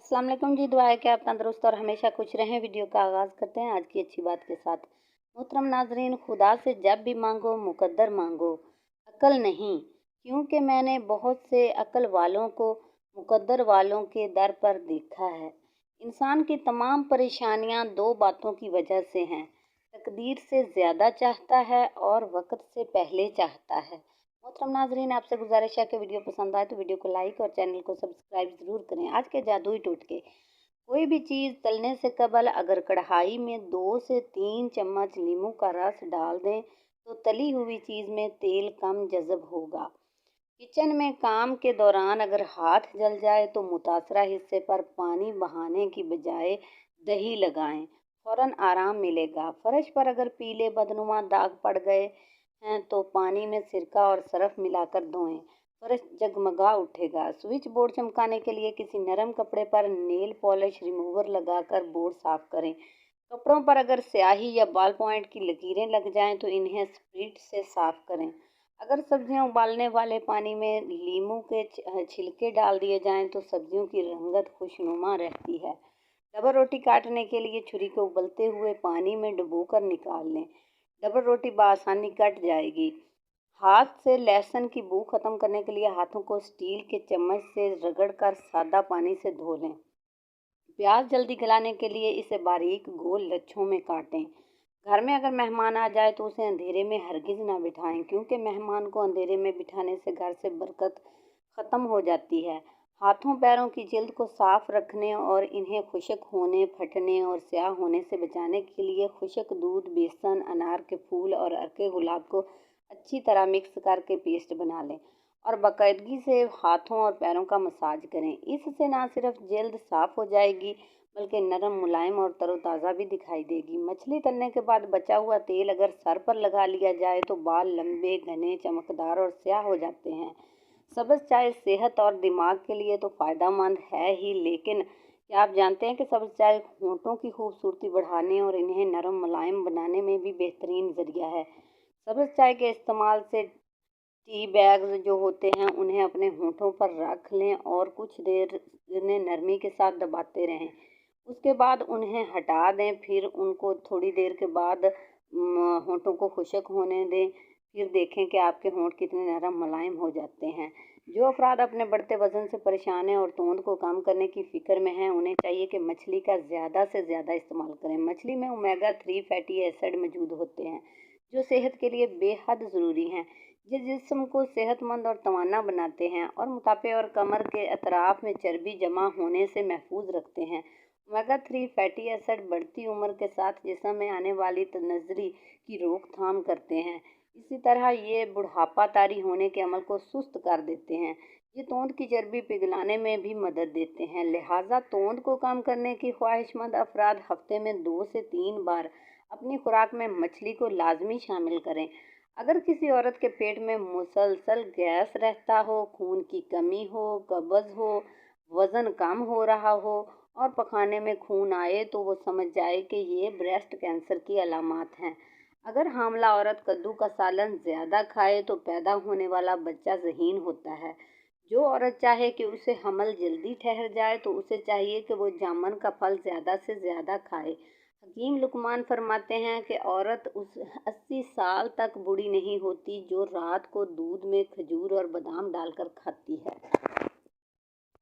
अस्सलाम वालेकुम जी। दुआ है कि आप तंदुरुस्त और हमेशा खुश रहें। वीडियो का आगाज़ करते हैं आज की अच्छी बात के साथ। मोहतरम नाजरीन, खुदा से जब भी मांगो मुकद्दर मांगो, अक्ल नहीं। क्योंकि मैंने बहुत से अक्ल वालों को मुकद्दर वालों के दर पर देखा है। इंसान की तमाम परेशानियां दो बातों की वजह से हैं। तकदीर से ज़्यादा चाहता है और वक्त से पहले चाहता है। मोहतरम नाजरीन, आपसे गुजारिश है कि वीडियो पसंद आए तो वीडियो को लाइक और चैनल को सब्सक्राइब ज़रूर करें। आज के जादुई टोटके। कोई भी चीज़ तलने से कबल अगर कढ़ाई में 2 से 3 चम्मच नींबू का रस डाल दें तो तली हुई चीज़ में तेल कम जज़ब होगा। किचन में काम के दौरान अगर हाथ जल जाए तो मुतासरा हिस्से पर पानी बहाने की बजाय दही लगाएं, फौरन आराम मिलेगा। फर्श पर अगर पीले बदनुमा दाग पड़ गए हैं तो पानी में सिरका और सरफ मिलाकर धोएं, फर्श जगमगा उठेगा। स्विच बोर्ड चमकाने के लिए किसी नरम कपड़े पर नेल पॉलिश रिमूवर लगाकर बोर्ड साफ करें। कपड़ों पर अगर स्याही या बॉल पॉइंट की लकीरें लग जाएं तो इन्हें स्प्रिट से साफ करें। अगर सब्जियां उबालने वाले पानी में लीमू के छिलके डाल दिए जाएं तो सब्जियों की रंगत खुशनुमा रहती है। डबल रोटी काटने के लिए छुरी को उबलते हुए पानी में डुबोकर निकाल लें, डबल रोटी बआसानी कट जाएगी। हाथ से लहसुन की बू खत्म करने के लिए हाथों को स्टील के चम्मच से रगड़कर सादा पानी से धो लें। प्याज जल्दी गलाने के लिए इसे बारीक गोल लच्छों में काटें। घर में अगर मेहमान आ जाए तो उसे अंधेरे में हरगिज़ ना बिठाएं, क्योंकि मेहमान को अंधेरे में बिठाने से घर से बरकत ख़त्म हो जाती है। हाथों पैरों की जिल्द को साफ रखने और इन्हें खुश्क होने, फटने और स्याह होने से बचाने के लिए खुश्क दूध, बेसन, अनार के फूल और अर्के गुलाब को अच्छी तरह मिक्स करके पेस्ट बना लें और बाकायदगी से हाथों और पैरों का मसाज करें। इससे न सिर्फ जल्द साफ़ हो जाएगी बल्कि नरम, मुलायम और तरोताज़ा भी दिखाई देगी। मछली तलने के बाद बचा हुआ तेल अगर सर पर लगा लिया जाए तो बाल लंबे, घने, चमकदार और स्याह हो जाते हैं। सब्ज़ चाय सेहत और दिमाग के लिए तो फ़ायदेमंद है ही, लेकिन क्या आप जानते हैं कि सब्ज़ चाय होंठों की खूबसूरती बढ़ाने और इन्हें नरम मुलायम बनाने में भी बेहतरीन ज़रिया है। सब्ज़ चाय के इस्तेमाल से टी बैग्स जो होते हैं उन्हें अपने होंठों पर रख लें और कुछ देर इन्हें नरमी के साथ दबाते रहें। उसके बाद उन्हें हटा दें, फिर उनको थोड़ी देर के बाद होंठों को खुश्क होने दें। फिर देखें कि आपके होंठ कितने नरम मुलायम हो जाते हैं। जो अफराद अपने बढ़ते वज़न से परेशान हैं और तोंद को कम करने की फ़िक्र में हैं, उन्हें चाहिए कि मछली का ज़्यादा से ज़्यादा इस्तेमाल करें। मछली में ओमेगा 3 फैटी एसिड मौजूद होते हैं जो सेहत के लिए बेहद ज़रूरी हैं। ये जिस्म को सेहतमंद और तवाना बनाते हैं और मोटापे और कमर के अतराफ में चर्बी जमा होने से महफूज रखते हैं। ओमेगा 3 फैटी एसिड बढ़ती उम्र के साथ जिस्म में आने वाली तनज़्ज़ुरी की रोकथाम करते हैं। इसी तरह ये बुढ़ापा तारी होने के अमल को सुस्त कर देते हैं। ये तोंद की चर्बी पिघलाने में भी मदद देते हैं। लिहाजा तोंद को कम करने की ख्वाहिशमंद अफराद हफ्ते में 2 से 3 बार अपनी खुराक में मछली को लाजमी शामिल करें। अगर किसी औरत के पेट में मुसलसल गैस रहता हो, खून की कमी हो, कब्ज़ हो, वज़न कम हो रहा हो और पखाने में खून आए तो वो समझ जाए कि ये ब्रेस्ट कैंसर की अलामात हैं। अगर हामला औरत कद्दू का सालन ज़्यादा खाए तो पैदा होने वाला बच्चा ज़हीन होता है। जो औरत चाहे कि उसे हमल जल्दी ठहर जाए तो उसे चाहिए कि वो जामुन का फल ज़्यादा से ज़्यादा खाए। हकीम लुकमान फरमाते हैं कि औरत उस 80 साल तक बूढ़ी नहीं होती जो रात को दूध में खजूर और बादाम डालकर खाती है।